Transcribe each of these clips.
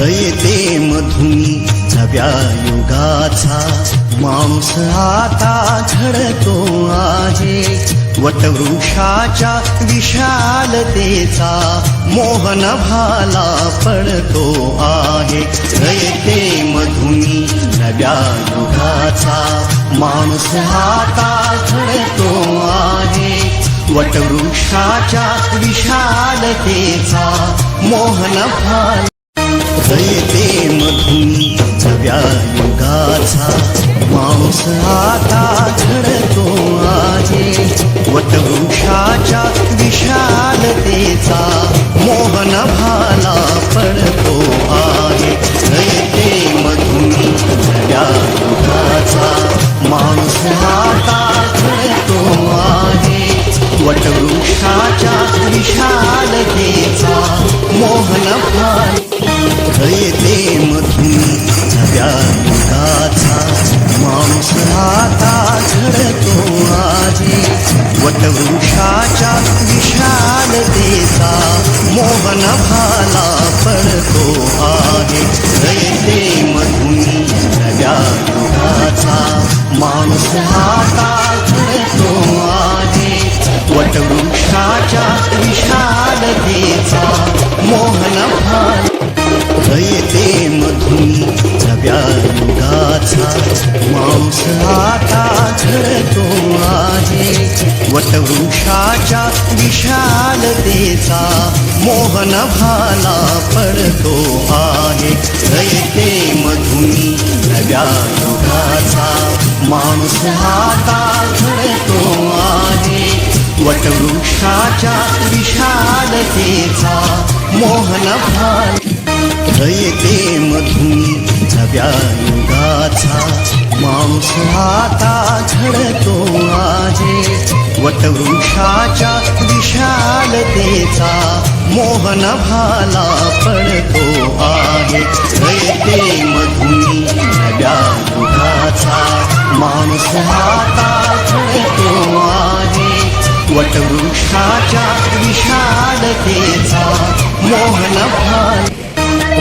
येते मधुनी नव्या युगाचा माणूस आता घडतो आहे. वटवृक्षाच्या विशालतेचा मोहन भाला पडतो आहे. येते मधुनी नव्या युगाचा माणूस आता घडतो आहे. वटवृक्षाच्या विशालतेचा मोहन भाला येते मधुनी नव्या युगाचा माणूस आता घडतो आहे. वटवृक्षाच्या विशालतेचा मोहन भाला पडतो आहे. येते मधुनी नव्या युगाचा माणूस आता घडतो आहे. वटवृक्षाच्या विशालतेचा मोहन भाला येते मधुनी नव्या युगाचा माणूस आता घडतो आहे. वटवृक्षाच्या विशालतेचा मोहन भाला पडतो आहे. येते मधुनी नव्या युगाचा माणूस आता घडतो आहे. वटवृक्षाच्या विशालतेचा मोहन भाला येते मधुनी नव्या युगाचा माणूस आता घडतो आहे. वटवृक्षाच्या विशालतेचा मोहन भाला पडतो आहे. येते मधुनी नव्या युगाचा माणूस आता घडतो आहे. वटवृक्षाच्या विशालतेचा मोहन भाला येते मधुनी नव्या युगाचा माणूस आता घडतो आहे. वटवृक्षाच्या विशालतेचा मोहन भाला पडतो आहे. येते मधुनी नव्या युगाचा माणूस आता घडतो आहे. वटवृक्षाच्या विशालतेचा मोहन भाला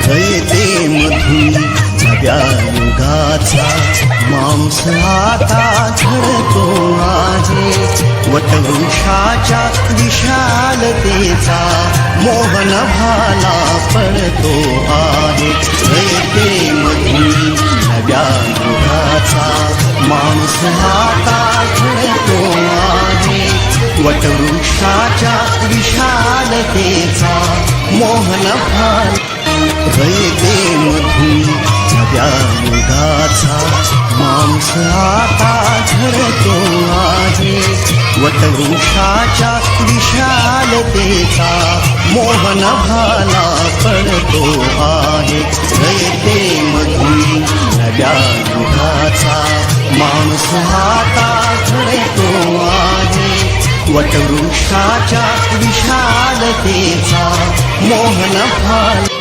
येते मधुनी नव्या युगाचा माणूस आता घडतो आहे. वटवृक्षाच्या विशालतेचा मोहन भाला पडतो आहे. येते मधुनी नव्या युगाचा माणूस आता घडतो आहे. वटवृक्षाच्या विशालतेचा मोहन भाला येते मधुनी नव्या युगाचा माणूस आता घडतो आहे. वटवृक्षाच्या विशालतेचा मोहन भाला पडतो आहे. येते मधुनी नव्या युगाचा माणूस आता घडतो आहे. वटवृक्षाच्या विशालतेचा मोहन भाला